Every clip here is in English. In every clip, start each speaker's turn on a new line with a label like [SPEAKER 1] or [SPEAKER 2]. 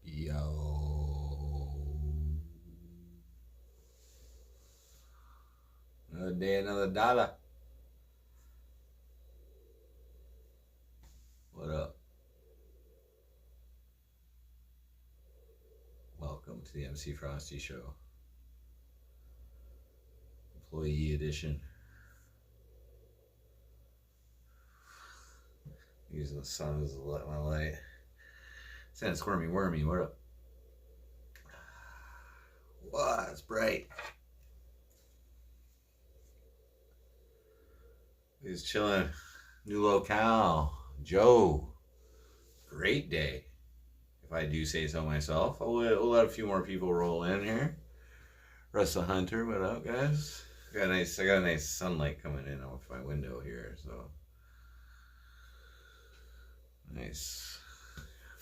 [SPEAKER 1] Yo. Another day, another dollar. What up? Welcome to the MC Frosty Show. Employee edition. Using the sun as my light. Saying squirmy wormy, what up? Wow, it's bright. He's chilling. New locale. Joe. Great day. If I do say so myself. We'll let a few more people roll in here. Russell Hunter, what up, guys? I got a nice sunlight coming in off my window here, so nice.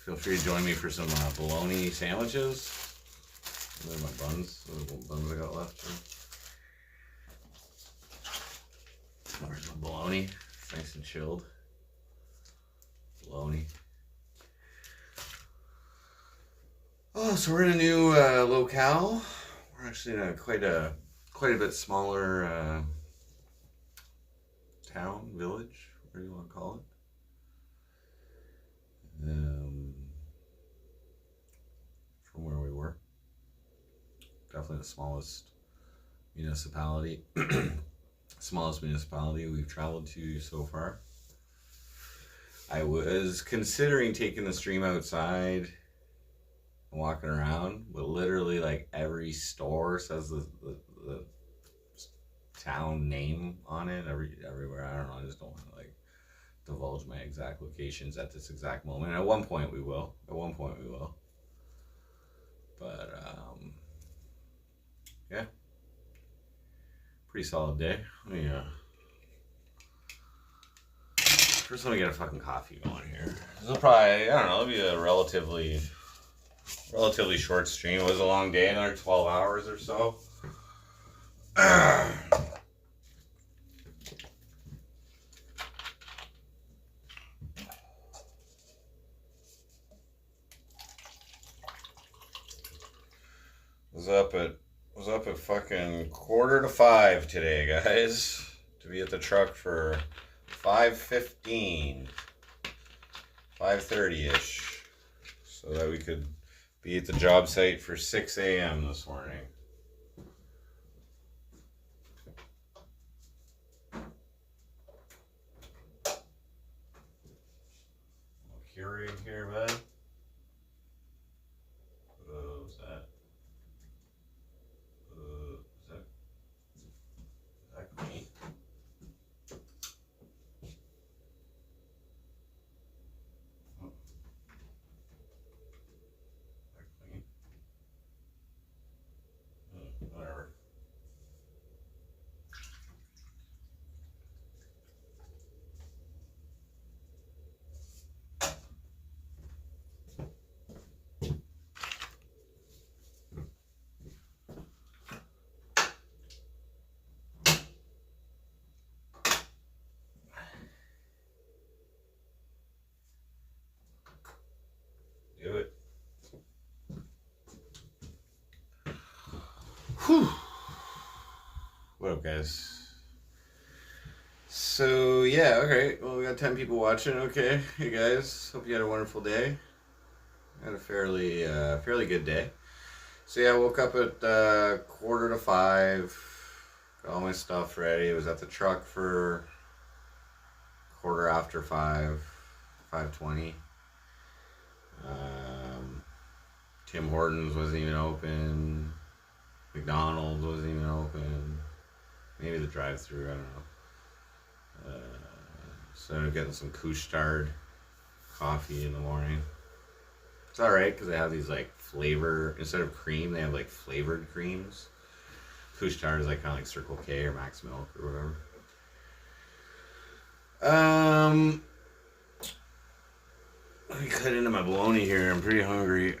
[SPEAKER 1] Feel free to join me for some bologna sandwiches. Those are my buns. Those little buns I got left. Where's my bologna? It's nice and chilled. Bologna. Oh, so we're in a new locale. We're actually in quite a bit smaller town, village, whatever you want to call it. From where we were. Definitely the smallest municipality. Smallest municipality we've traveled to so far. I was considering taking the stream outside and walking around, but literally like every store says the town name on it everywhere. I don't know, I just don't want to like divulge my exact locations at this exact moment. At one point we will. But yeah. Pretty solid day. Let me first let me get a fucking coffee going here. This will probably, I don't know, it'll be a relatively short stream. It was a long day, another 12 hours or so. Was up at fucking 4:45 today, guys, to be at the truck for 5:15, 5:30ish, so that we could be at the job site for 6 a.m. this morning. Keurig here, bud. What was that? Is that clean? Oh. Is that clean? Whatever. Do it. Whew. What up, guys? So yeah, okay. Well, we got 10 people watching. Okay, hey guys. Hope you had a wonderful day. I had a fairly good day. So yeah, I woke up at 4:45. Got all my stuff ready. I was at the truck for 5:15, 5:20. Tim Hortons wasn't even open. McDonald's wasn't even open. Maybe the drive-thru, I don't know. So I'm getting some Couche-Tard coffee in the morning. It's alright because they have these like flavor, instead of cream, they have like flavored creams. Couche-Tard is like kind of like Circle K or Max Milk or whatever. Let me cut into my bologna here. I'm pretty hungry.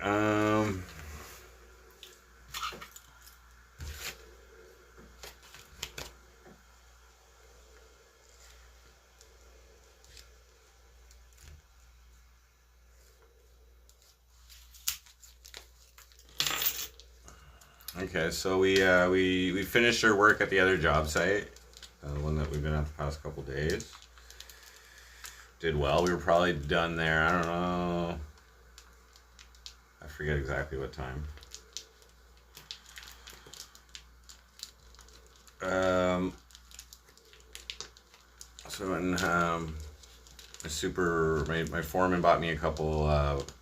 [SPEAKER 1] Okay, so we finished our work at the other job site, the one that we've been at the past couple days. Did well. We were probably done there. I don't know. I forget exactly what time. Um, so when my foreman bought me a couple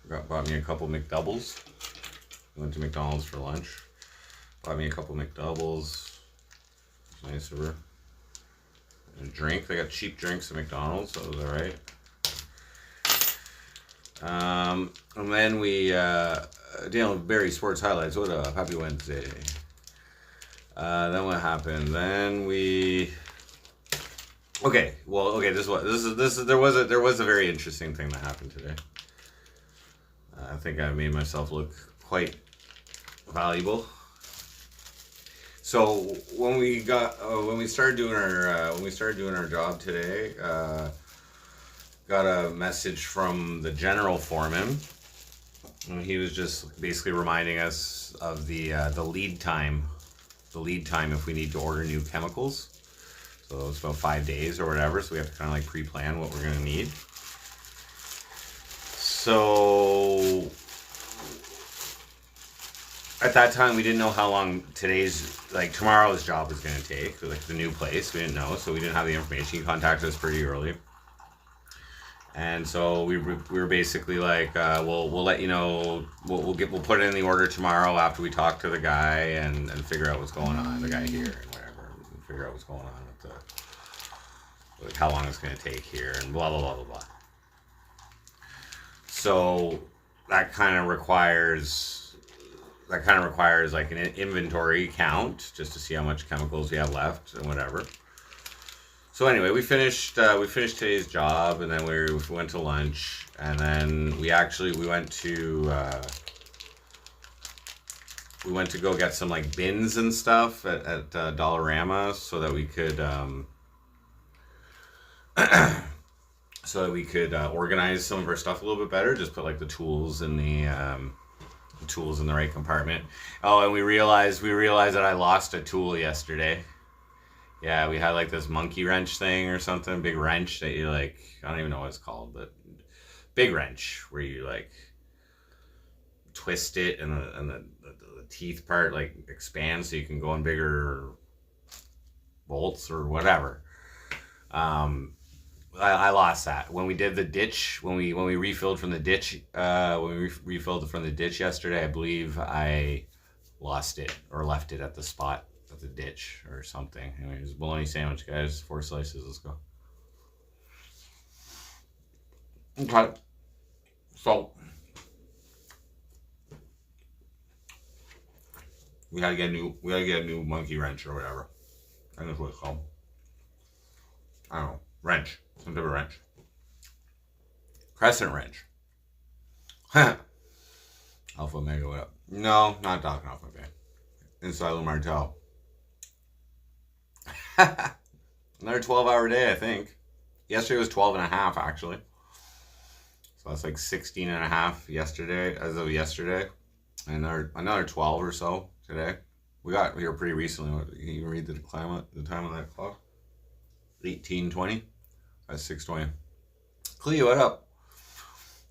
[SPEAKER 1] McDoubles. We went to McDonald's for lunch. Bought me a couple McDoubles. It's nice of her. And a drink. They got cheap drinks at McDonald's, so it was alright. And then we Daniel Barry Sports Highlights. What up? Happy Wednesday. Then what happened? Then we. Okay. Well. Okay. This is. There was a very interesting thing that happened today. I think I made myself look quite valuable. So when we started doing our job today, got a message from the general foreman. And he was just basically reminding us of the lead time. The lead time if we need to order new chemicals. So it's about 5 days or whatever. So we have to kind of like pre-plan what we're going to need. So at that time, we didn't know how long tomorrow's job was going to take. Like the new place, we didn't know. So we didn't have the information. He contacted us pretty early. And so we were basically like, we'll let you know. We'll put it in the order tomorrow after we talk to the guy and figure out what's going on. The guy here and whatever, and figure out what's going on with like how long it's going to take here and blah blah blah blah blah. So that kind of requires like an inventory count just to see how much chemicals we have left and whatever. So anyway, we finished today's job, and then we went to lunch, and then we went to go get some like bins and stuff at Dollarama so that we could organize some of our stuff a little bit better. Just put like the tools in the right compartment. Oh, and we realized that I lost a tool yesterday. Yeah, we had like this monkey wrench thing or something, big wrench that you like, I don't even know what it's called, but big wrench where you like twist it and the teeth part like expands so you can go in bigger bolts or whatever. I lost that when we did the ditch, when we refilled from the ditch, yesterday. I believe I lost it or left it at the spot of the ditch or something. Anyways, bologna sandwich, guys. 4 slices. Let's go. Okay. So we gotta get a new monkey wrench or whatever. I think that's what it's called. I don't know. Wrench. Some type of wrench. Crescent wrench. Alpha Omega, what up? No, not talking Alpha Omega. Inside Le Martel. Another 12-hour day, I think. Yesterday was 12 and a half, actually. So that's like 16 and a half yesterday, as of yesterday. And another 12 or so today. We got here pretty recently. Can you read the time of that clock? 18:20. That's 6:20. Cleo, what up?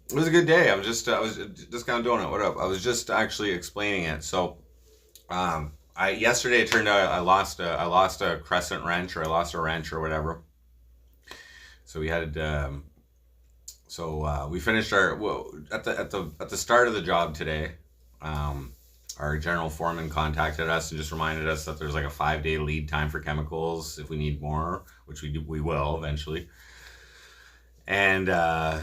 [SPEAKER 1] It was a good day. I was just kind of doing it. What up? I was just actually explaining it. So, yesterday it turned out I lost a crescent wrench, or I lost a wrench or whatever. So we had we finished at the start of the job today. Our general foreman contacted us and just reminded us that there's like a 5-day lead time for chemicals if we need more, which we will eventually. And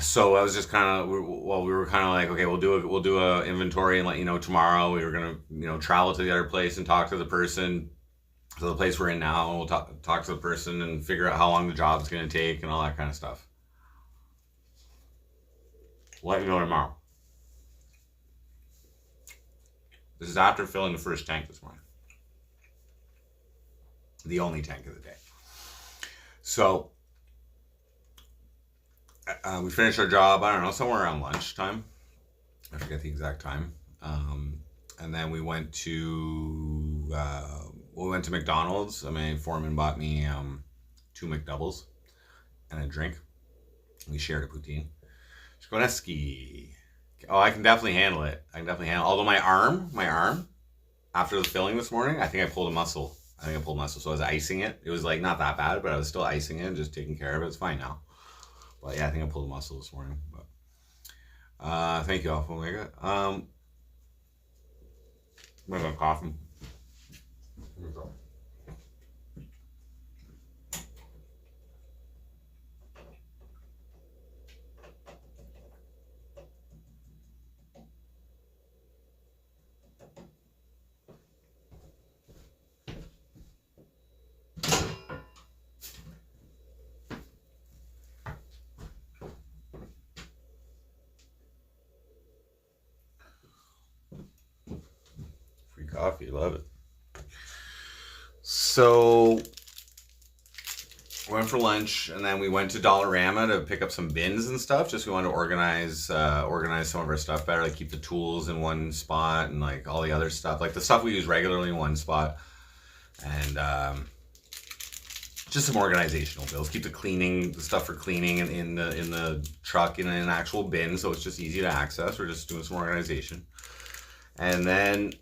[SPEAKER 1] so I was just kind of, we were kind of like, okay, we'll do a inventory and let you know tomorrow. We were gonna travel to the other place and talk to the person, to the place we're in now. We'll talk to the person and figure out how long the job's gonna take and all that kind of stuff. We'll let you know tomorrow. This is after filling the first tank this morning. The only tank of the day. So we finished our job, I don't know, somewhere around lunchtime. I forget the exact time. And then we went to McDonald's. I mean, Foreman bought me 2 McDoubles and a drink. We shared a poutine. Skoneski. Oh, I can definitely handle it. Although my arm, after the filling this morning, I think I pulled a muscle. So I was icing it. It was like not that bad, but I was still icing it and just taking care of it. It's fine now. But yeah, I think I pulled a muscle this morning. But thank you, Alpha Omega. I'm gonna cough. Here we go. Free coffee, love it. So went for lunch, and then we went to Dollarama to pick up some bins and stuff. Just we wanted to organize some of our stuff better, like keep the tools in one spot and like all the other stuff, like the stuff we use regularly in one spot, and just some organizational bills. Keep the stuff for cleaning in the truck in an actual bin, so it's just easy to access. We're just doing some organization, and then.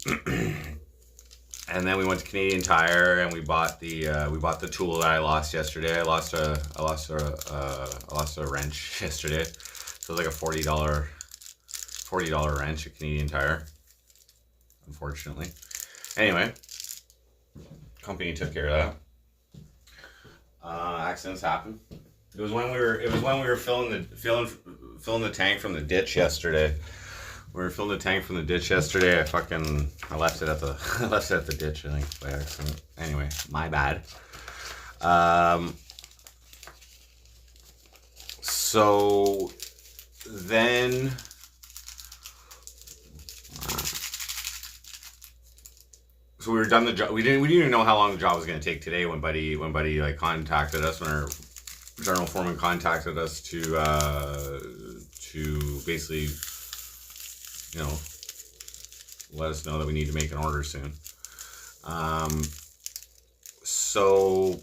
[SPEAKER 1] And then we went to Canadian Tire and we bought the tool that I lost yesterday. I lost a wrench yesterday. So it was like a $40 wrench at Canadian Tire. Unfortunately. Anyway, company took care of that. Accidents happen. It was when we were filling the tank from the ditch yesterday. We were filling the tank from the ditch yesterday. I left it at the ditch, I think, by accident. Anyway, my bad. So then we were done the job. We didn't even know how long the job was going to take today when Buddy like contacted us, when our general foreman contacted us to basically, let us know that we need to make an order soon. So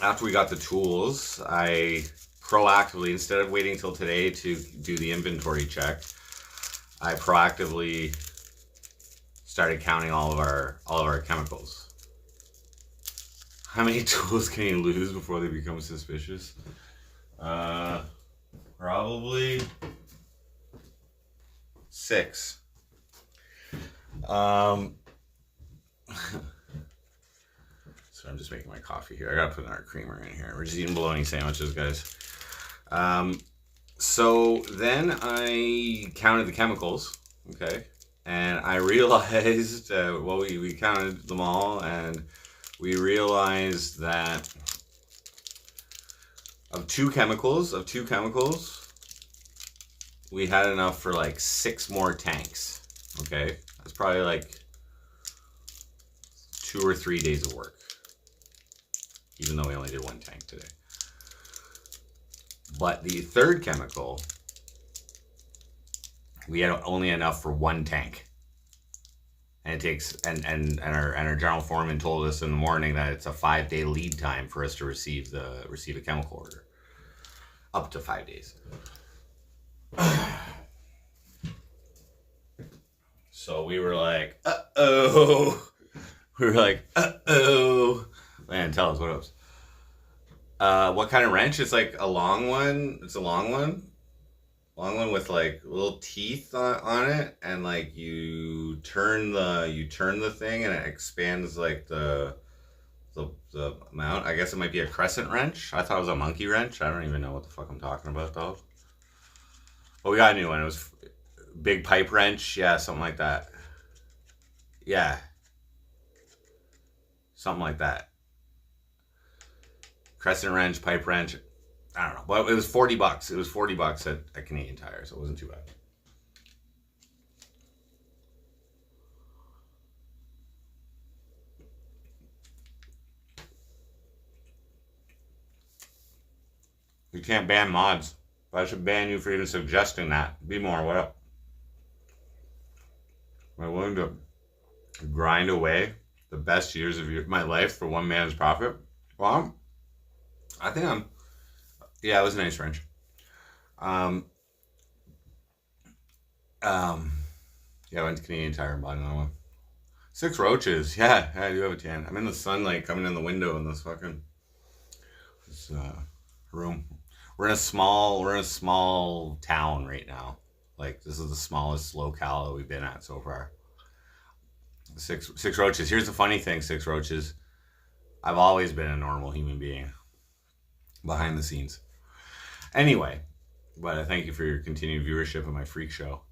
[SPEAKER 1] after we got the tools, I proactively, instead of waiting till today to do the inventory check, I proactively started counting all of our chemicals. How many tools can you lose before they become suspicious? Probably 6. So I'm just making my coffee here. I gotta put our creamer in here. We're just eating bologna sandwiches, guys. So then I counted the chemicals, okay, and I realized, we counted them all, and we realized that of two chemicals, we had enough for like 6 more tanks. Okay, that's probably like 2 or 3 days of work, even though we only did 1 tank today. But the third chemical, we had only enough for 1 tank, and it takes and our general foreman told us in the morning that it's a 5-day lead time for us to receive a chemical order, up to 5 days. So we were like, uh-oh. Man, tell us what else. What kind of wrench? It's like a long one. It's a long one. Long one with like little teeth on it, and like you turn the thing and it expands like the amount. I guess it might be a crescent wrench. I thought it was a monkey wrench. I don't even know what the fuck I'm talking about though. But we got a new one. It was big pipe wrench. Yeah, something like that. Yeah. Something like that. Crescent wrench, pipe wrench. I don't know. But it was $40. It was $40 at Canadian Tire, so it wasn't too bad. You can't ban mods. But I should ban you for even suggesting that. Be more, what up? Am I willing to grind away the best years of my life for one man's profit. Well, I think I'm. Yeah, it was a nice range. Um, um, yeah, I went to Canadian Tire and bought another one. 6 roaches. Yeah, I do have a tan. I'm in the sunlight coming in the window in this room. We're in a small town right now. Like this is the smallest locale that we've been at so far. Six roaches. Here's the funny thing, 6 roaches. I've always been a normal human being behind the scenes. Anyway, but I thank you for your continued viewership of my freak show.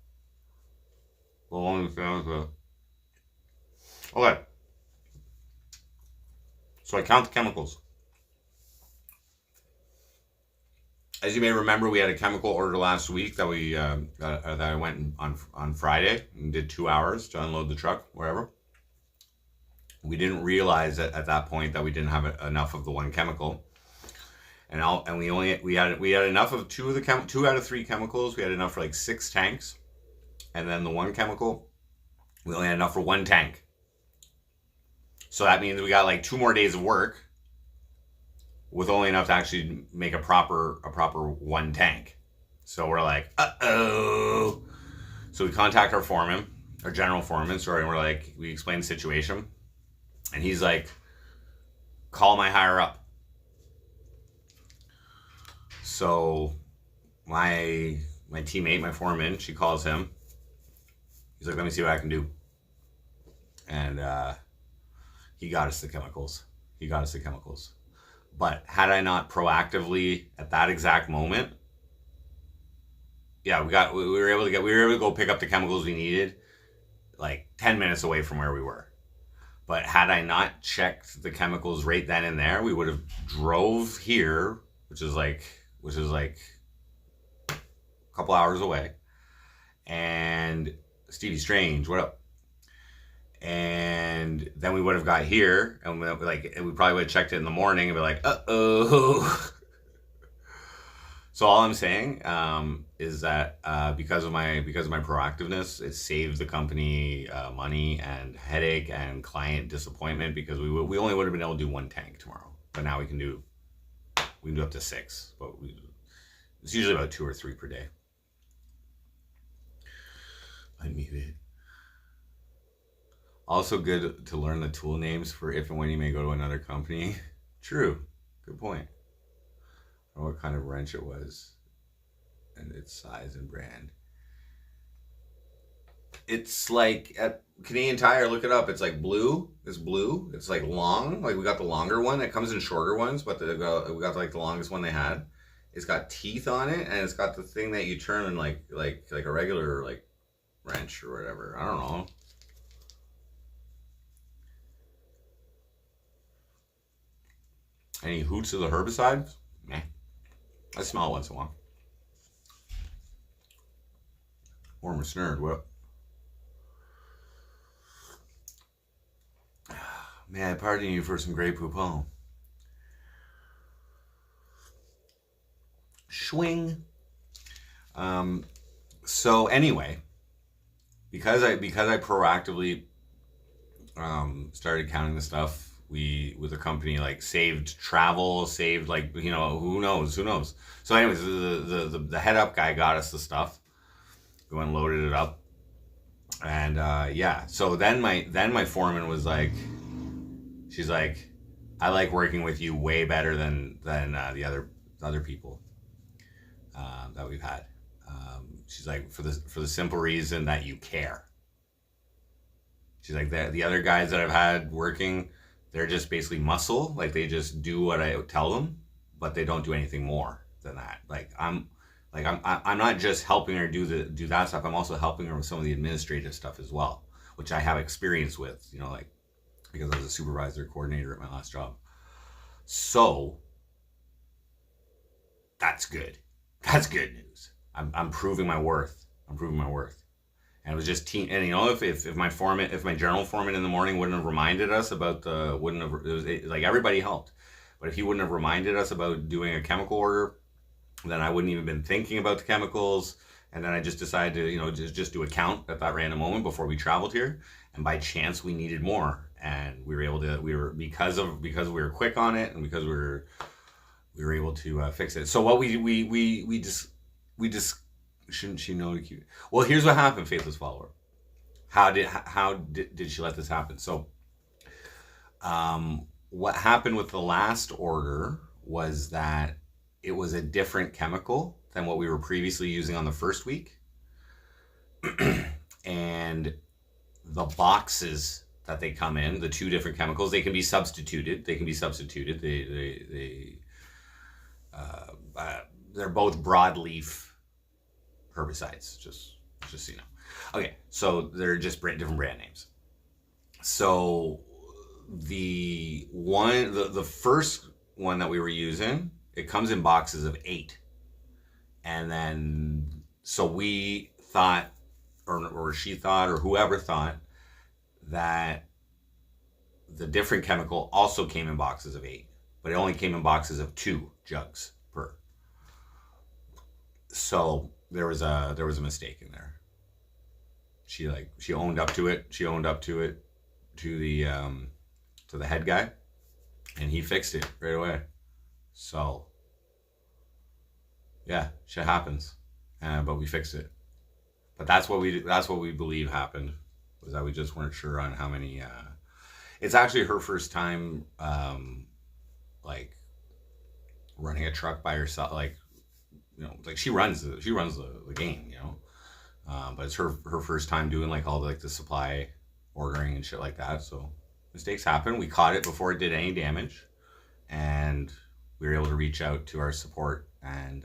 [SPEAKER 1] Okay. So I count the chemicals. As you may remember, we had a chemical order last week that that I went on Friday and did 2 hours to unload the truck, wherever. We didn't realize at that point that we didn't have enough of the one chemical, and we had enough of two out of 3 chemicals. We had enough for like 6 tanks, and then the one chemical, we only had enough for 1 tank. So that means we got like 2 more days of work with only enough to actually make a proper 1 tank. So we're like, uh-oh. So we contact our foreman, our general foreman, and we're like, we explain the situation. And he's like, call my higher up. So my teammate, my foreman, she calls him. He's like, let me see what I can do. And he got us the chemicals. But had I not proactively at that exact moment, yeah, we were able to go pick up the chemicals we needed like 10 minutes away from where we were. But had I not checked the chemicals right then and there, we would have drove here, which is like a couple hours away. And Stevie Strange, what up? And then we would have got here, and we probably would have checked it in the morning and be like, uh-oh. So all I'm saying is that because of my proactiveness, it saved the company money and headache and client disappointment, because we only would have been able to do 1 tank tomorrow, but now we can do up to 6. But it's usually about 2 or 3 per day. Unmuted. Also good to learn the tool names for if and when you may go to another company. True. Good point. I don't know what kind of wrench it was and its size and brand. It's like at Canadian Tire, look it up. It's like blue. It's blue. It's like long. Like we got the longer one. It comes in shorter ones, but we got like the longest one they had. It's got teeth on it, and it's got the thing that you turn in like a regular like wrench or whatever. I don't know. Any hoots of the herbicides? Meh. I smell it once in a while. Warmer snurred, what? Man, pardon you for some Grey Poupon. Schwing. So anyway, because I proactively started counting the stuff, we with the company like saved travel, saved like, you know, who knows. So anyways, the head up guy got us the stuff. We went and loaded it up, and yeah. So then my foreman was like, she's like, I like working with you way better than the other people that we've had. She's like, for the simple reason that you care. She's like, the other guys that I've had working, they're just basically muscle. Like they just do what I tell them, but they don't do anything more than that. I'm not just helping her do that stuff. I'm also helping her with some of the administrative stuff as well, which I have experience with, you know, like because I was a supervisor coordinator at my last job. So that's good. That's good news. I'm proving my worth. And it was just and you know, if my general foreman in the morning wouldn't have reminded us about like everybody helped, but if he wouldn't have reminded us about doing a chemical order, then I wouldn't even been thinking about the chemicals, And then I just decided to, just do a count at that random moment before we traveled here. And by chance, we needed more, and we were able to. Because we were quick on it, and because we were able to fix it. So what we just shouldn't she know to keep. Well, here's what happened, faithless follower. How did she let this happen? So, what happened with the last order was that it was a different chemical than what we were previously using on the first week. And the boxes that they come in, the two different chemicals, they can be substituted. They're both broadleaf herbicides, just so you know. Okay, so they're just different brand names. So the first one that we were using, it comes in boxes of 8. And then, so we thought, or she thought, or whoever thought, that the different chemical also came in boxes of 8, but it only came in boxes of 2 jugs per. So there was a mistake in there. She owned up to it. She owned up to it to the head guy, and he fixed it right away. So yeah, shit happens, but we fixed it. But that's what we believe happened, was that we just weren't sure on how many. It's actually her first time, like running a truck by herself. Like, she runs the game, but it's her first time doing like all the supply ordering and shit like that. So mistakes happen. We caught it before it did any damage, and we were able to reach out to our support and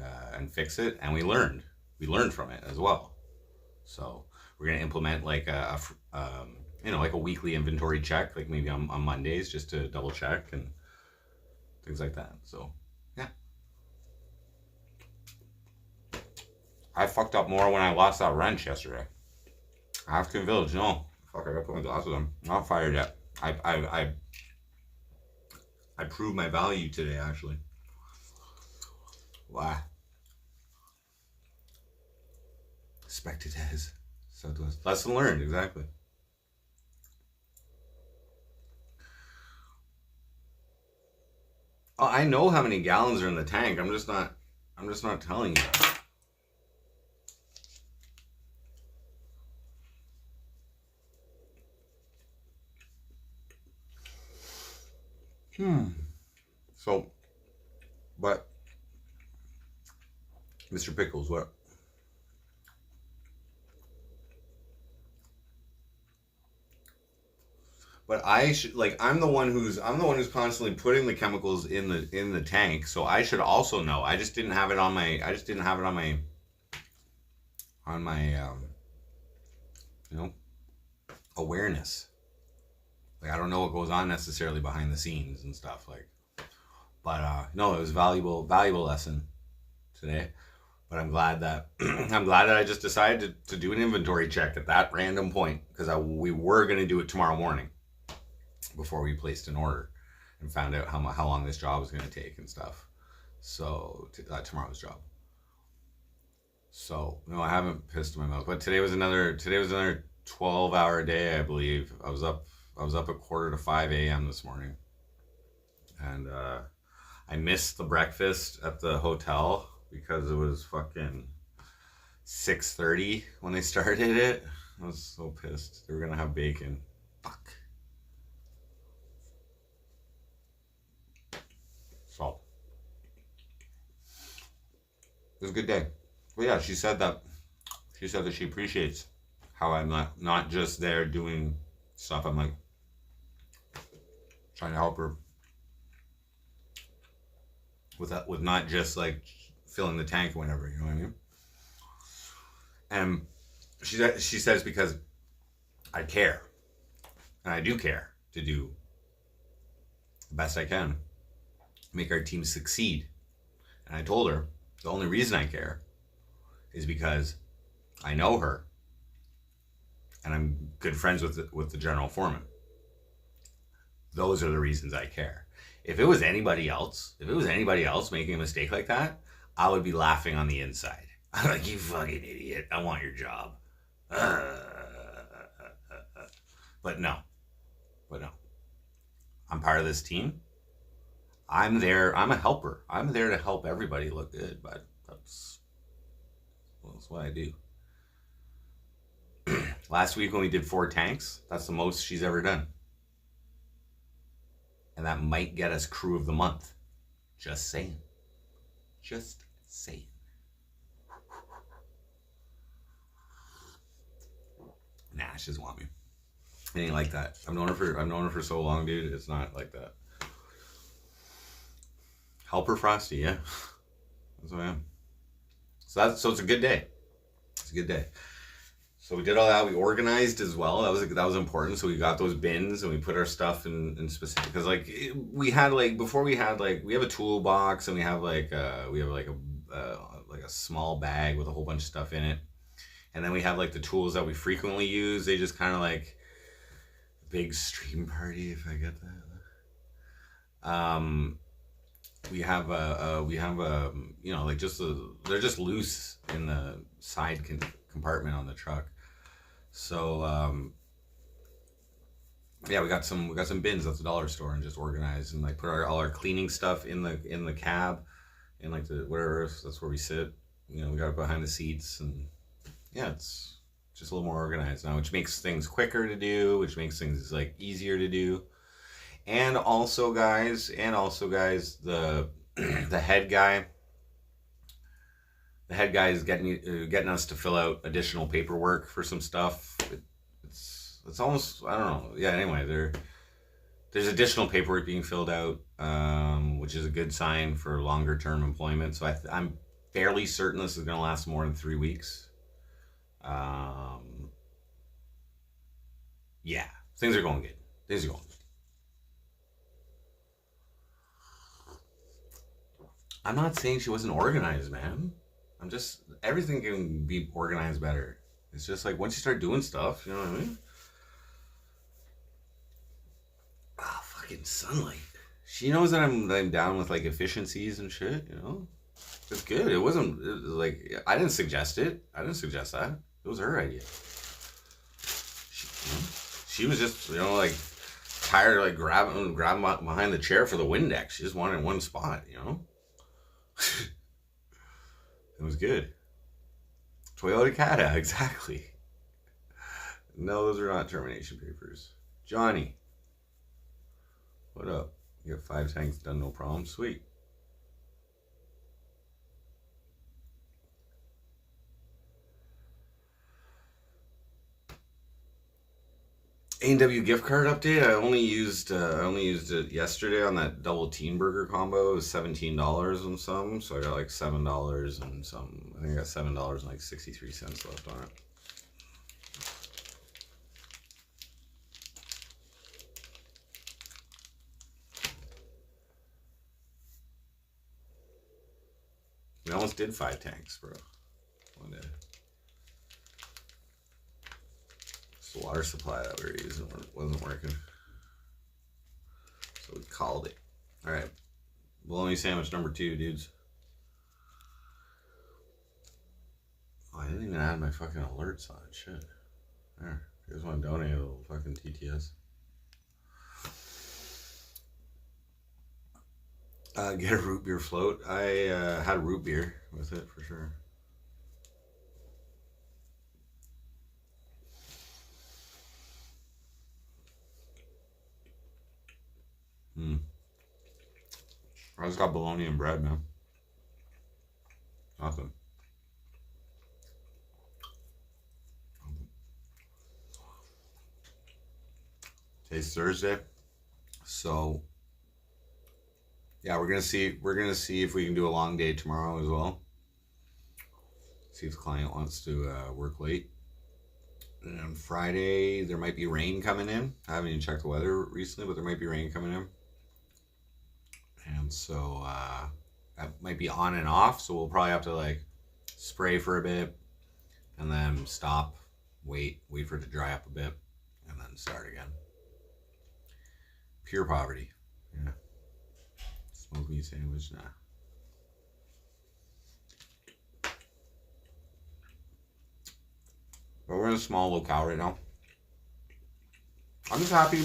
[SPEAKER 1] fix it. And we learned from it as well. So we're gonna implement like a weekly inventory check, like maybe on Mondays, just to double check and things like that. So yeah, I fucked up more when I lost that wrench yesterday. African Village, no, fuck, I gotta put my glasses on. I'm not fired yet. I proved my value today, actually. Wow. Expected as Southwest. Lesson learned, exactly. Oh, I know how many gallons are in the tank. I'm just not telling you. So, but Mr. Pickles, what? But I'm the one who's constantly putting the chemicals in the tank, so I should also know. I just didn't have it on my awareness. Like, I don't know what goes on necessarily behind the scenes and stuff, but no, it was valuable lesson today. But I'm glad that I just decided to do an inventory check at that random point, because we were going to do it tomorrow morning before we placed an order and found out how long this job was going to take and stuff. So tomorrow's job. So no, I haven't pissed my mouth. But today was another 12-hour day, I believe. I was up at 4:45 a.m. this morning, and I missed the breakfast at the hotel because it was fucking 6:30 when they started it. I was so pissed. They were gonna have bacon. Fuck. So it was a good day. But yeah, she said that she appreciates how I'm not just there doing stuff. I'm like trying to help her with not just like filling the tank or whatever, you know what I mean? And she says because I care, and I do care to do the best I can, make our team succeed. And I told her the only reason I care is because I know her, and I'm good friends with the general foreman. Those are the reasons I care. If it was anybody else making a mistake like that, I would be laughing on the inside. I'm like, you fucking idiot. I want your job. But no. But no. I'm part of this team. I'm there. I'm a helper. I'm there to help everybody look good, but that's what I do. Last week when we did 4 tanks, that's the most she's ever done. And that might get us crew of the month. Just saying. Just saying. Nah, she doesn't want me. It ain't like that. I've known her for so long, dude. It's not like that. Helper Frosty, yeah. That's what I am. So it's a good day. It's a good day. So we did all that. We organized as well. That was important. So we got those bins and we put our stuff in specific, because like we had like before we had like we have a toolbox and we have like a small bag with a whole bunch of stuff in it, and then we have like the tools that we frequently use. They just kind of like big stream party, if I get that. We have you know, like they're just loose in the side compartment on the truck. So yeah, we got some bins at the dollar store and just organized and like put all our cleaning stuff in the cab, in like the wherever, that's where we sit. You know, we got it behind the seats, and yeah, it's just a little more organized now, which makes things quicker to do, which makes things like easier to do. And also guys, the the head guy is getting us to fill out additional paperwork for some stuff. It's almost, I don't know. Yeah. Anyway, there's additional paperwork being filled out, which is a good sign for longer term employment. So I'm fairly certain this is going to last more than 3 weeks. Yeah, things are going good. Things are going good. I'm not saying she wasn't organized, man. I'm just, everything can be organized better. It's just like once you start doing stuff, you know what I mean? Ah, fucking sunlight. She knows that I'm down with like efficiencies and shit, you know? It's good. It wasn't like, I didn't suggest it. I didn't suggest that. It was her idea. She was just, you know, like tired of like grabbing behind the chair for the Windex. She just wanted one spot, you know? It was good. Toyota Cata, exactly. No, those are not termination papers. Johnny, what up? You got 5 tanks done, no problem. Sweet. A&W gift card update. I only used it yesterday on that double teen burger combo. It was $17 and some, so I got like $7 and some. I think I got $7 and like 63 cents left on it. We almost did 5 tanks, bro. One day. It's the water supply that we were using wasn't working, so we called it. All right, bologna sandwich number 2, dudes. Oh, I didn't even add my fucking alerts on it. Shit. There. If you guys want to donate a little fucking TTS. Get a root beer float. I had root beer with it for sure. I just got bologna and bread, man. Nothing. Today's Thursday, so yeah, we're gonna see if we can do a long day tomorrow as well. See if the client wants to work late. And on Friday there might be rain coming in. I haven't even checked the weather recently, but there might be rain coming in, and so that might be on and off. So we'll probably have to like spray for a bit, and then stop, wait for it to dry up a bit, and then start again. Pure poverty. Yeah. Smoke meat sandwich, nah. But we're in a small locale right now. I'm just happy.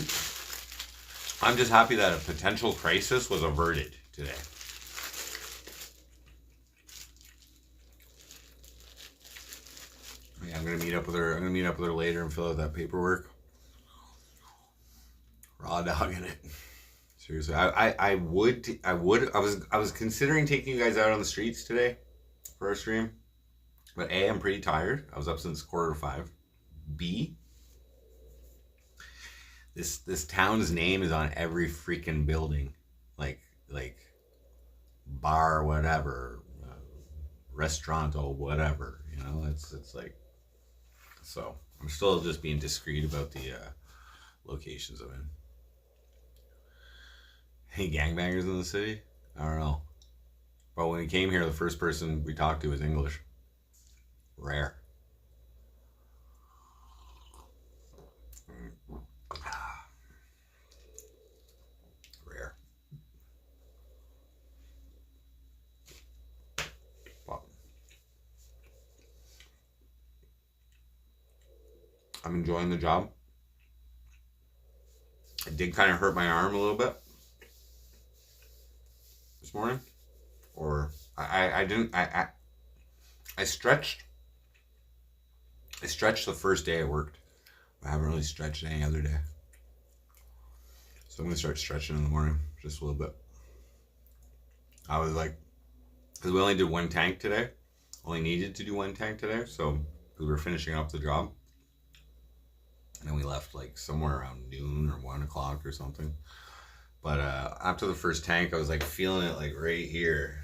[SPEAKER 1] I'm just happy that a potential crisis was averted today. Yeah, I'm gonna meet up with her. I'm gonna meet up with her later and fill out that paperwork. Raw dogging it. Seriously, I was considering taking you guys out on the streets today for our stream, but A, I'm pretty tired. I was up since 4:45. B, this town's name is on every freaking building, like bar, whatever, restaurant, or whatever. You know, it's like, so I'm still just being discreet about the locations I'm in. Any gangbangers in the city? I don't know. But when we came here, the first person we talked to was English. Rare. Rare. But I'm enjoying the job. It did kind of hurt my arm a little bit this morning, or I didn't. I stretched the first day I worked. I haven't really stretched any other day, so I'm gonna start stretching in the morning just a little bit. I was like, because we only did one tank today, only needed to do one tank today, so because we were finishing up the job, and then we left like somewhere around noon or 1 o'clock or something. But after the first tank, I was like feeling it like right here.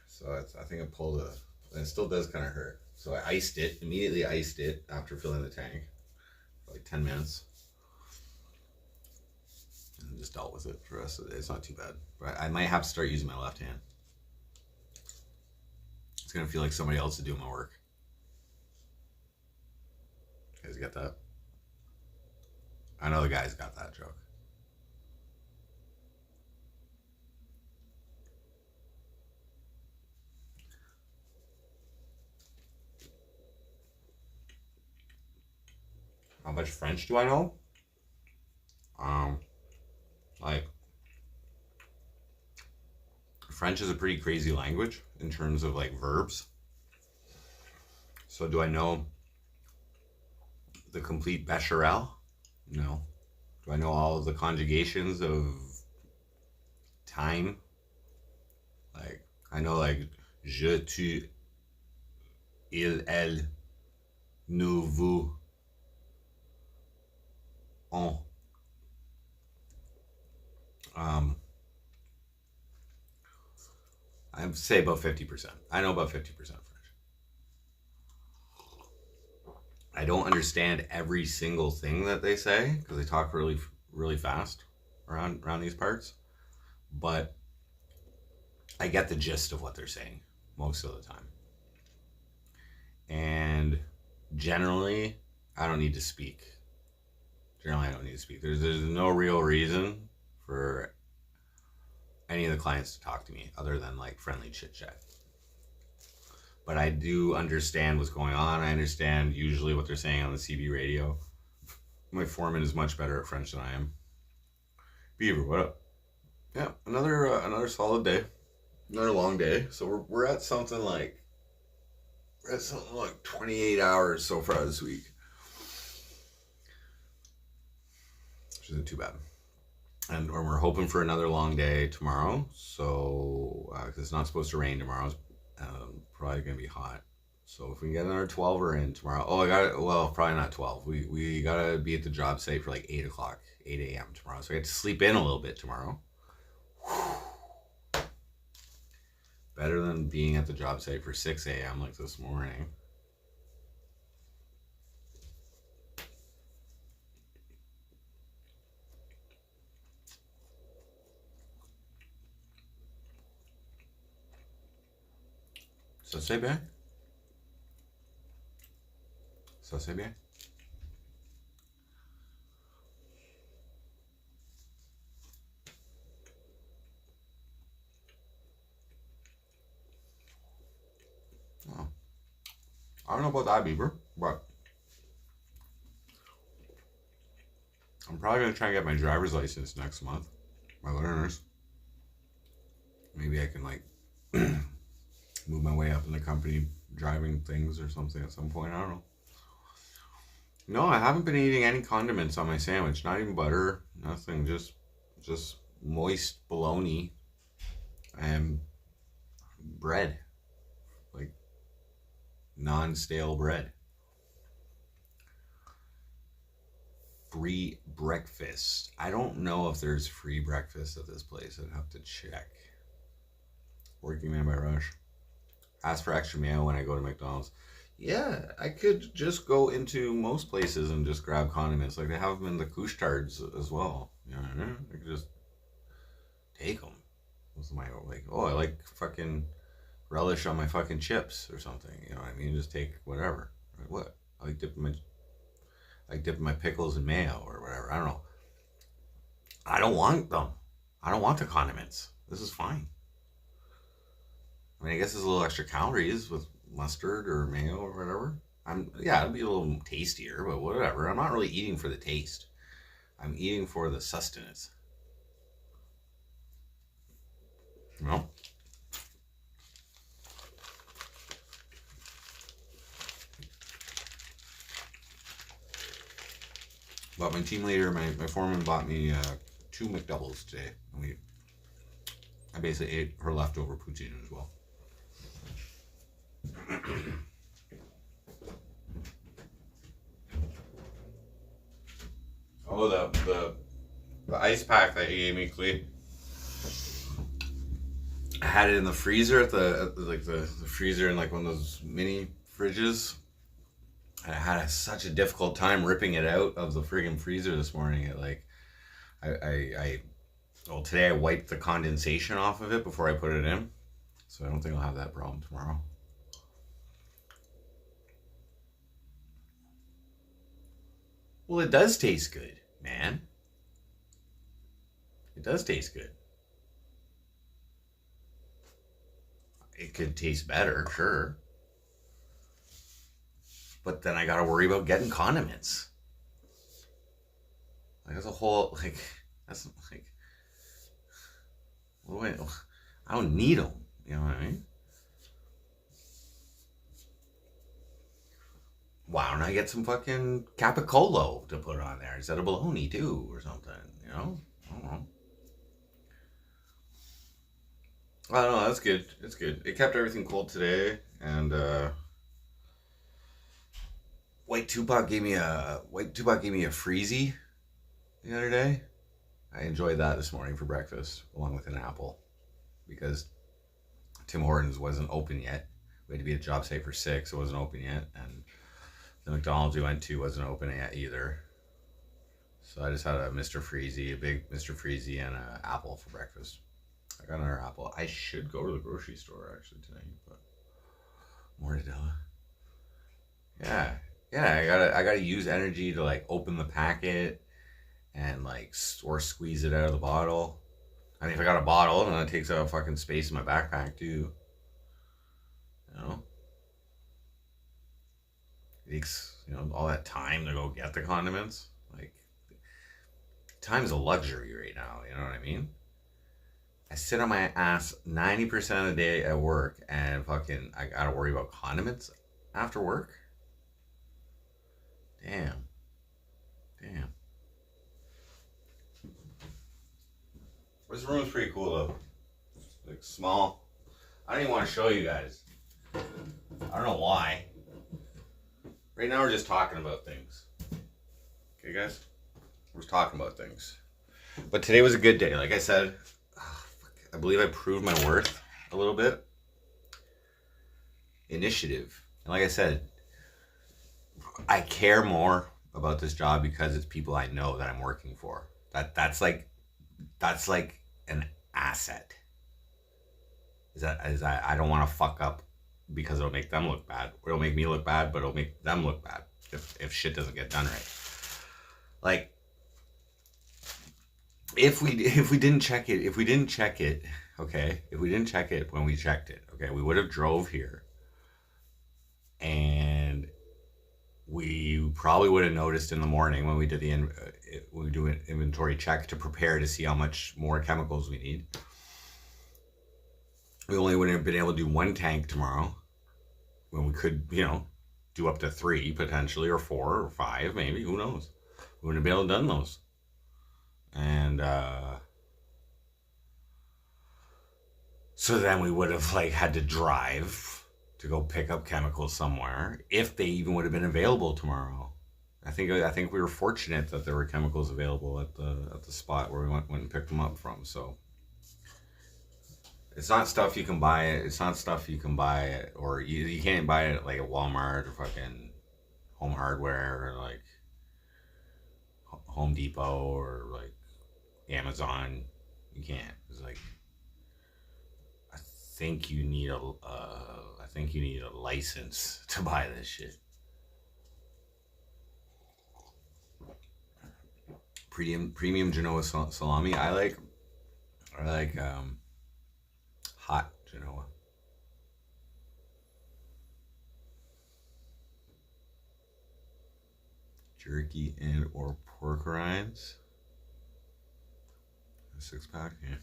[SPEAKER 1] So I think I pulled a, and it still does kind of hurt. So I immediately iced it after filling the tank for like 10 minutes. And just dealt with it for the rest of the day. It's not too bad. But I might have to start using my left hand. It's going to feel like somebody else is doing my work. You guys get that? I know the guys got that joke. How much French do I know? Like, French is a pretty crazy language in terms of like verbs. So do I know the complete Becherel? No. Do I know all of the conjugations of time? Like, I know like je, tu, il, elle, nous, vous, on. I'd say about 50%. I know about 50% French. I don't understand every single thing that they say because they talk really, really fast around these parts. But I get the gist of what they're saying most of the time. And generally, I don't need to speak. Generally, I don't need to speak. There's no real reason for any of the clients to talk to me other than like friendly chit chat. But I do understand what's going on. I understand usually what they're saying on the CB radio. My foreman is much better at French than I am. Beaver, what up? Yeah, another solid day, another long day. So we're at something like 28 hours so far this week, which isn't too bad. And we're hoping for another long day tomorrow. So because it's not supposed to rain tomorrow, it's probably gonna be hot. So if we can get another 12er in tomorrow, probably not 12. We gotta be at the job site for like 8 o'clock, 8 a.m. tomorrow. So I get to sleep in a little bit tomorrow. Better than being at the job site for 6 a.m. like this morning. Ça c'est bien. Ça c'est bien. Oh. I don't know about that, Beaver, but I'm probably going to try and get my driver's license next month. My learners. Maybe I can, like, move my way up in the company driving things or something at some point. I don't know. No, I haven't been eating any condiments on my sandwich. Not even butter. Nothing. Just moist bologna and bread. Like, non-stale bread. Free breakfast. I don't know if there's free breakfast at this place. I'd have to check. Working Man by Rush. Ask for extra mayo when I go to McDonald's. Yeah, I could just go into most places and just grab condiments. Like, they have them in the Couche-Tards as well. You know what I mean? I could just take them. What's my, like, oh, I like fucking relish on my fucking chips or something. You know what I mean? Just take whatever. Like, what? I like dipping my pickles in mayo or whatever. I don't know. I don't want them. I don't want the condiments. This is fine. I mean, I guess there's a little extra calories with mustard or mayo or whatever. It'll be a little tastier, but whatever. I'm not really eating for the taste. I'm eating for the sustenance. No. But my team leader, my foreman, bought me 2 McDoubles today, and I basically ate her leftover poutine as well. Oh, the ice pack that you gave me, Clee. I had it in the freezer at the freezer in like one of those mini fridges. And I had such a difficult time ripping it out of the friggin' freezer this morning. It like, today I wiped the condensation off of it before I put it in. So I don't think I'll have that problem tomorrow. Well, it does taste good, man. It does taste good. It could taste better, sure. But then I gotta worry about getting condiments. Like, that's a whole, like, that's like, I don't need them. You know what I mean? Why don't I get some fucking Capicolo to put on there instead of bologna too, or something? You know? I don't know. I don't know. That's good. It's good. It kept everything cold today, and White Tupac gave me a freezy the other day. I enjoyed that this morning for breakfast, along with an apple, because Tim Hortons wasn't open yet. We had to be at job site for 6. It wasn't open yet, and the McDonald's we went to wasn't open yet either. So I just had a Mr. Freezy, a big Mr. Freezy, and an apple for breakfast. I got another apple. I should go to the grocery store actually tonight, but mortadella. Yeah, I gotta use energy to like open the packet and like or squeeze it out of the bottle. I mean, if I got a bottle, then that takes up fucking space in my backpack too. You know, it takes all that time to go get the condiments. Like, time's a luxury right now. You know what I mean? I sit on my ass 90% of the day at work, and fucking I gotta worry about condiments after work. Damn. This room's pretty cool though. Like, small. I don't even want to show you guys. I don't know why. Right now we're just talking about things. Okay, guys? We're just talking about things. But today was a good day. Like I said, I believe I proved my worth a little bit. Initiative. And like I said, I care more about this job because it's people I know that I'm working for. That's like an asset. Is that I don't want to fuck up because it'll make them look bad. It'll make me look bad, but it'll make them look bad if shit doesn't get done right. Like, if we didn't check it, okay, if we didn't check it when we checked it, okay, we would have drove here, and we probably would have noticed in the morning when we did when we do an inventory check to prepare to see how much more chemicals we need. We only would have been able to do one tank tomorrow when we could, do up to 3 potentially, or 4 or 5 maybe. Who knows? We wouldn't have been able to done those. And so then we would have had to drive to go pick up chemicals somewhere if they even would have been available tomorrow. I think we were fortunate that there were chemicals available at the spot where we went and picked them up from. So it's not stuff you can buy. It's not stuff you can buy, or you can't buy it at Walmart or fucking Home Hardware or Home Depot or Amazon. You can't. It's I think you need a license to buy this shit. Premium Genoa salami. I like hot Genoa. Jerky and or pork rinds. A 6-pack, yeah.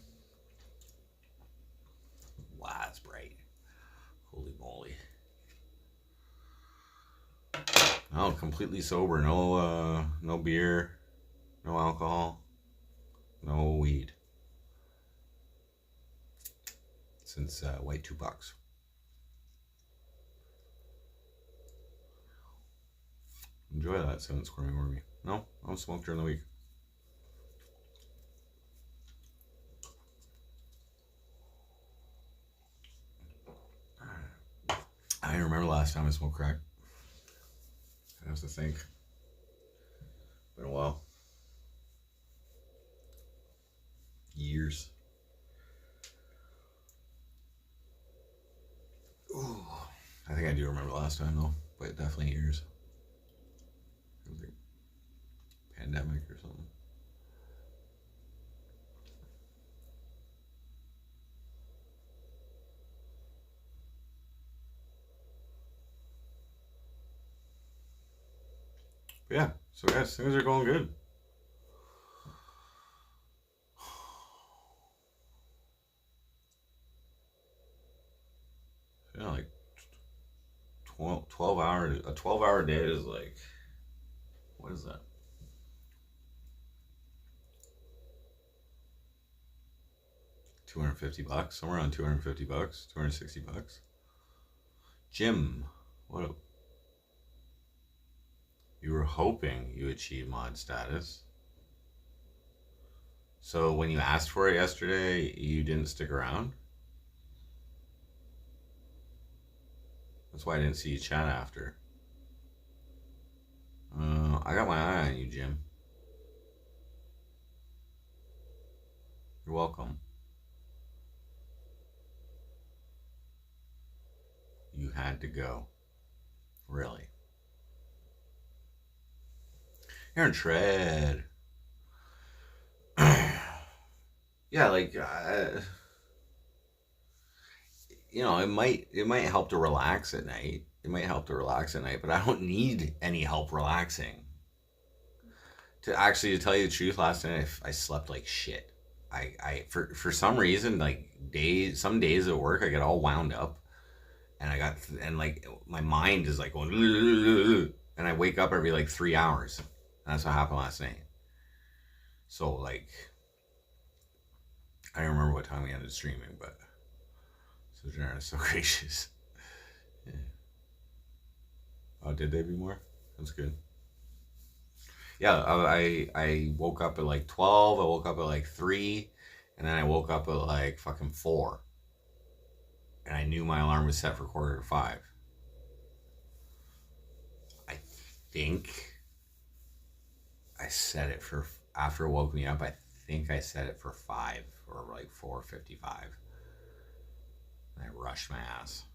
[SPEAKER 1] Wow, that's bright. Holy moly. Oh, completely sober. No beer, no alcohol, no weed. Since white $2. Enjoy that, 7 Squirmy Wormy. No, I don't smoke during the week. I don't remember the last time I smoked crack. I have to think. Been a while. Years. Ooh. I think I do remember the last time though, but definitely years. It was pandemic or something. But yeah, so guys, things are going good. Yeah, 12 hours. A 12-hour day is what is that? $250, somewhere around $250, $260. Jim, what? You were hoping you achieved mod status. So when you asked for it yesterday, you didn't stick around? That's why I didn't see you chat after. I got my eye on you, Jim. You're welcome. You had to go. Really. You're in tread. Yeah, it might help to relax at night. But I don't need any help relaxing. To tell you the truth, last night I slept like shit. For some reason, some days at work I get all wound up, and my mind is going, and I wake up every 3 hours. And that's what happened last night. So I don't remember what time we ended streaming, but so generous, so gracious. Yeah. Oh, did they be more? That's good. Yeah, I woke up at 12. I woke up at 3, and then I woke up at fucking 4. And I knew my alarm was set for 4:45. I think I set it for, after it woke me up, I think I set it for 5 or 4:55. And I rushed my ass.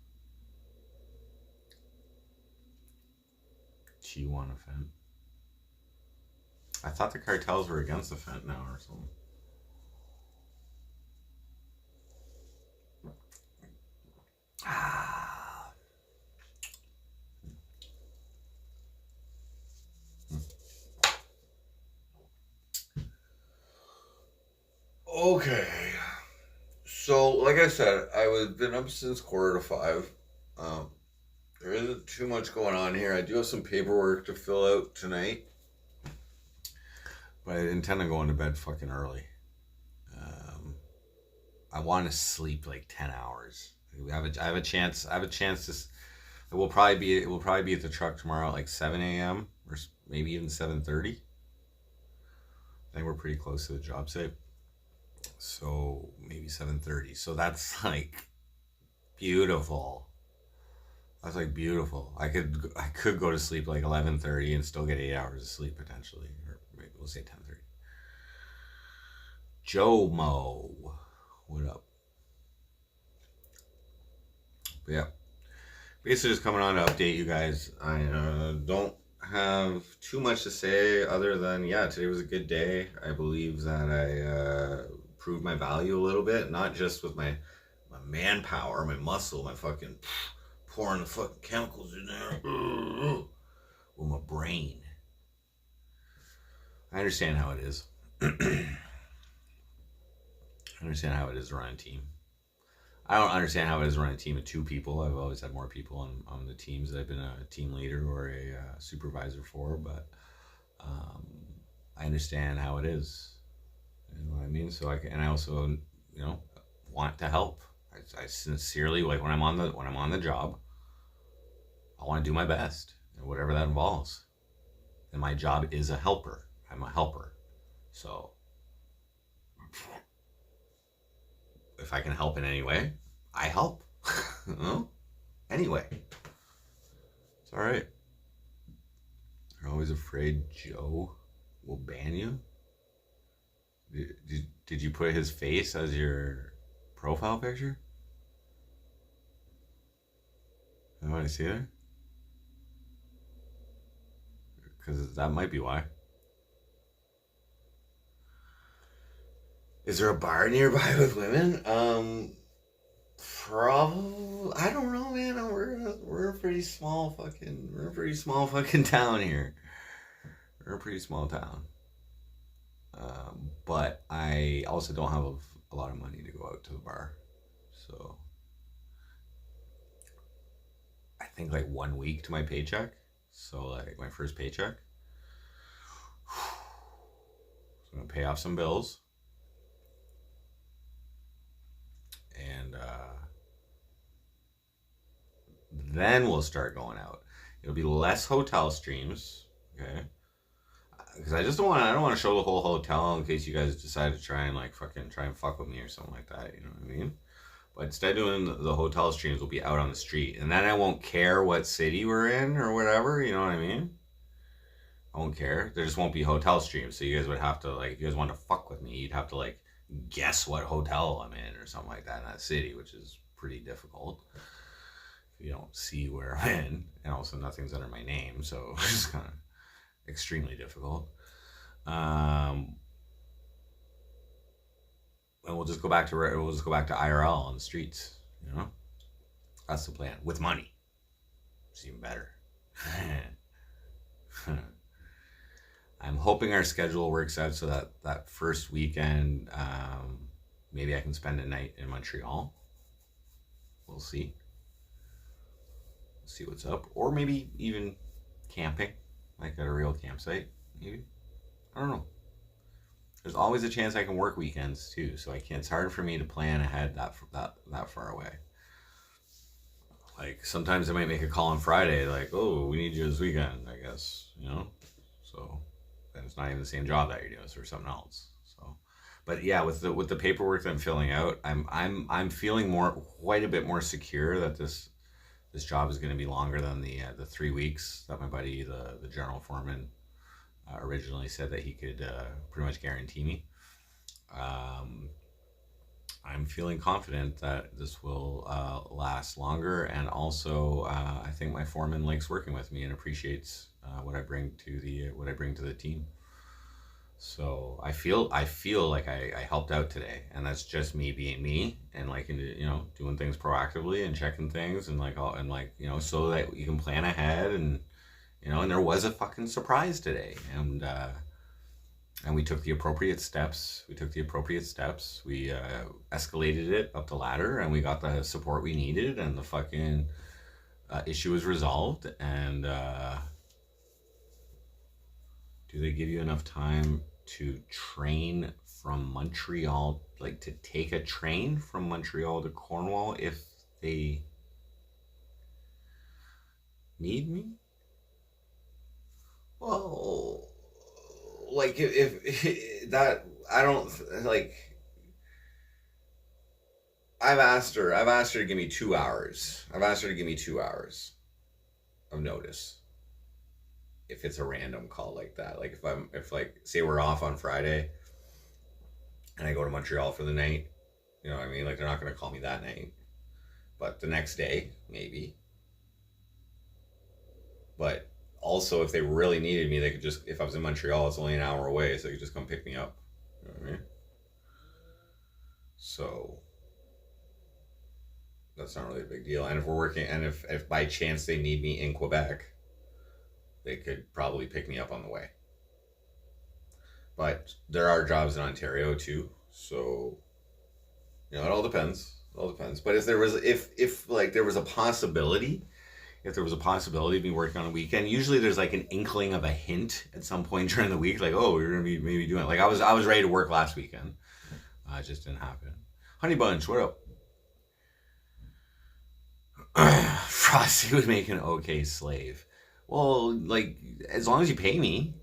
[SPEAKER 1] G1 event. I thought the cartels were against the Fent now or something. Okay. So, like I said, been up since 4:45. Um, there isn't too much going on here. I do have some paperwork to fill out tonight, but I intend on going to bed fucking early. Um, I want to sleep like 10 hours. I have a chance. I have a chance to. It will probably be at the truck tomorrow at like 7 a.m. or maybe even 7:30. I think we're pretty close to the job site, so maybe 7:30. So that's like beautiful. That's like beautiful. I could go to sleep like 11:30 and still get 8 hours of sleep potentially, or maybe we'll say 10:30. Joe Mo, what up? But yeah, basically just coming on to update you guys. I don't have too much to say other than yeah, today was a good day. I believe that I proved my value a little bit, not just with my manpower, my muscle, my fucking pouring the fucking chemicals in there with my brain. I understand how it is. I understand how it is to run a team. I don't understand how it is to run a team of two people. I've always had more people on the teams that I've been a team leader or a supervisor for, but I understand how it is. You know what I mean? So I also, want to help. I sincerely, like when I'm on the job, I want to do my best, whatever that involves. And my job is a helper. I'm a helper. So if I can help in any way, I help. Anyway, it's all right. You're always afraid Joe will ban you. Did you put his face as your profile picture? You want to see there? Because that might be why. Is there a bar nearby with women? Probably. I don't know, man. We're a pretty small fucking town here. We're a pretty small town. But I also don't have a lot of money to go out to the bar, so I think like 1 week to my paycheck. So like my first paycheck. So I'm gonna pay off some bills. And then we'll start going out. It'll be less hotel streams, okay? Because I don't want to show the whole hotel in case you guys decide to try and like fucking try and fuck with me or something like that. You know what I mean? But instead of doing the hotel streams, we'll be out on the street, and then I won't care what city we're in or whatever. You know what I mean? I won't care. There just won't be hotel streams, so you guys would have to like, if you guys want to fuck with me, you'd have to like guess what hotel I'm in or something like that in that city, which is pretty difficult if you don't see where I'm in, and also nothing's under my name, so it's kind of extremely difficult. And we'll just go back to IRL on the streets. You know, that's the plan with money. It's even better. I'm hoping our schedule works out so that first weekend, maybe I can spend a night in Montreal. We'll see. See what's up, or maybe even camping, like at a real campsite. Maybe, I don't know. There's always a chance I can work weekends too, so I can't. It's hard for me to plan ahead that far away. Like sometimes I might make a call on Friday, like, oh, we need you this weekend, I guess, So then it's not even the same job that you're doing, it's for something else. So, but yeah, with the paperwork that I'm filling out, I'm feeling quite a bit more secure that this job is going to be longer than the 3 weeks that my buddy, the general foreman, originally said that he could pretty much guarantee me. I'm feeling confident that this will last longer, and also I think my foreman likes working with me and appreciates what I bring to the team. So I feel like I helped out today, and that's just me being me and like doing things proactively and checking things and so that you can plan ahead and and there was a fucking surprise today, and And we took the appropriate steps. We escalated it up the ladder, and we got the support we needed, and the fucking issue was resolved. And do they give you enough time to train from Montreal, like to take a train from Montreal to Cornwall if they need me? Well, like if that, I don't like. I've asked her to give me 2 hours. I've asked her to give me 2 hours of notice. If it's a random call like that, like if like say we're off on Friday and I go to Montreal for the night, you know what I mean? Like they're not gonna call me that night, but the next day maybe. But also, if they really needed me, they could just, if I was in Montreal, it's only an hour away, so they could just come pick me up. You know what I mean? So that's not really a big deal. And if we're working, and if by chance they need me in Quebec, they could probably pick me up on the way. But there are jobs in Ontario too, so you know it all depends. It all depends. But if there was, if like there was a possibility, if there was a possibility of me working on a weekend, usually there's like an inkling of a hint at some point during the week, like, oh, you're gonna be maybe doing it. Like I was ready to work last weekend, it just didn't happen. Honey Bunch, what up? Frosty would make an okay slave. Well, like as long as you pay me,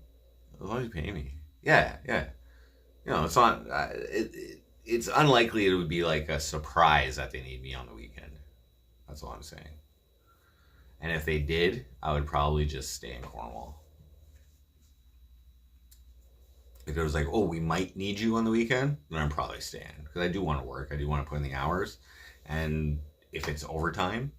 [SPEAKER 1] yeah. You know, it's not. It's unlikely it would be like a surprise that they need me on the weekend. That's all I'm saying. And if they did, I would probably just stay in Cornwall. If it was like, oh, we might need you on the weekend, then I'm probably staying. Because I do want to work. I do want to put in the hours. And if it's overtime,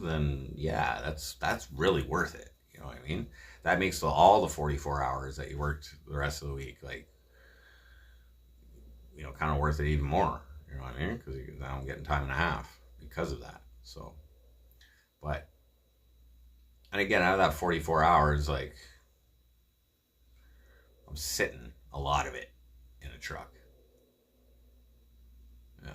[SPEAKER 1] then yeah, that's really worth it. You know what I mean? That makes all the 44 hours that you worked the rest of the week, like, you know, kind of worth it even more. You know what I mean? Because now I'm getting time and a half because of that. So, but, and again, out of that 44 hours, like, I'm sitting a lot of it in a truck. Yeah.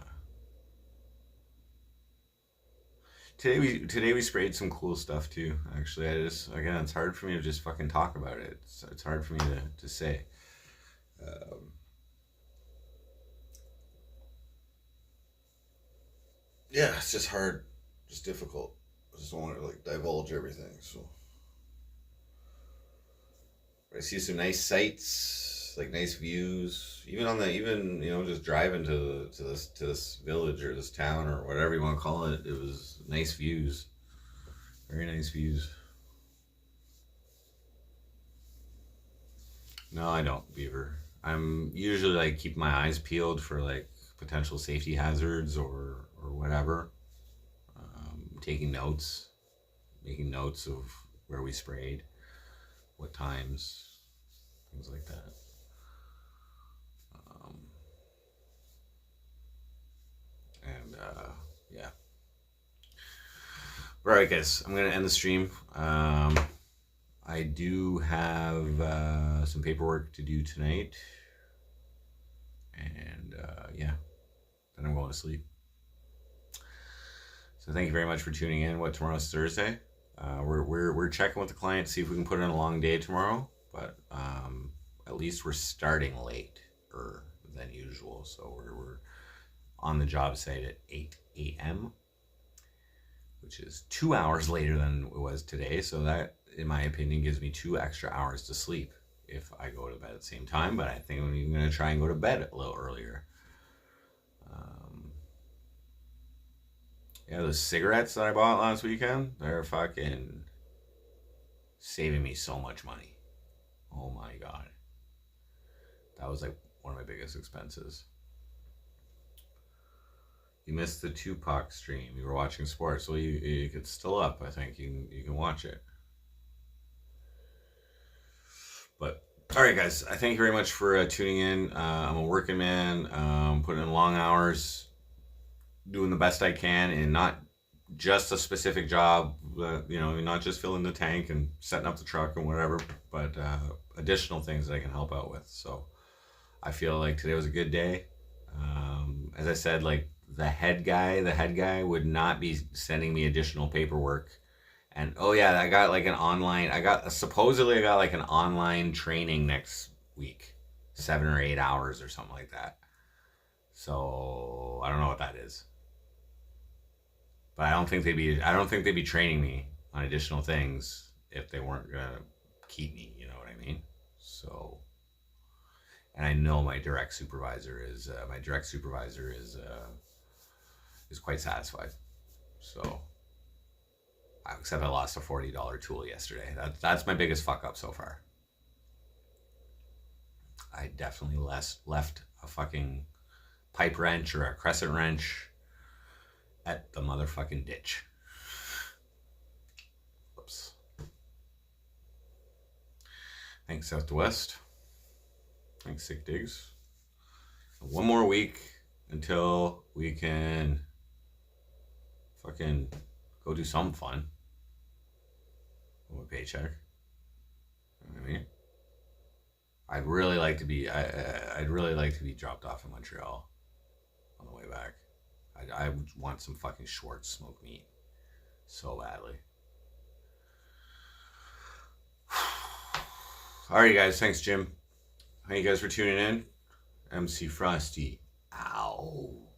[SPEAKER 1] Today we sprayed some cool stuff too. Actually, again, it's hard for me to just fucking talk about it. It's hard for me to say. Yeah, it's just hard, just difficult. I just don't want to like divulge everything. So I see some nice sights, like nice views. Even you know, just driving to this village or this town or whatever you want to call it. It was nice views, very nice views. No, I don't, Beaver. I'm usually like keep my eyes peeled for like potential safety hazards or whatever. Taking notes, making notes of where we sprayed, what times, things like that. Yeah. All right, guys, I'm gonna end the stream. I do have some paperwork to do tonight, and yeah, then I'm going to sleep. So thank you very much for tuning in. Tomorrow's Thursday. We're checking with the client, see if we can put in a long day tomorrow, but at least we're starting later than usual. So we're on the job site at 8 a.m., which is 2 hours later than it was today. So that, in my opinion, gives me 2 extra hours to sleep if I go to bed at the same time. But I think I'm even going to try and go to bed a little earlier. Yeah, those cigarettes that I bought last weekend, they're fucking saving me so much money. Oh my God. That was like one of my biggest expenses. You missed the Tupac stream. You were watching sports. Well, it's still up, I think. You can watch it. But, all right, guys. I thank you very much for tuning in. I'm a working man, putting in long hours, doing the best I can, and not just a specific job, you know, not just filling the tank and setting up the truck and whatever, but additional things that I can help out with. So I feel like today was a good day. As I said, like the head guy would not be sending me additional paperwork. And oh yeah, I got like an online. Supposedly I got like an online training next week, 7 or 8 hours or something like that. So I don't know what that is, but I don't think they'd be training me on additional things if they weren't gonna keep me. You know what I mean? So, and I know my direct supervisor is quite satisfied. So, except I lost a $40 tool yesterday. That's my biggest fuck up so far. I definitely left a fucking pipe wrench or a crescent wrench at the motherfucking ditch. Whoops. Thanks, Southwest. Thanks, Sick Digs. One more week until we can fucking go do something fun with a paycheck. You know what I mean? I'd really like to be. I'd really like to be dropped off in Montreal on the way back. I want some fucking Schwartz smoked meat so badly. Alright, guys. Thanks, Jim. Thank you guys for tuning in. MC Frosty. Ow.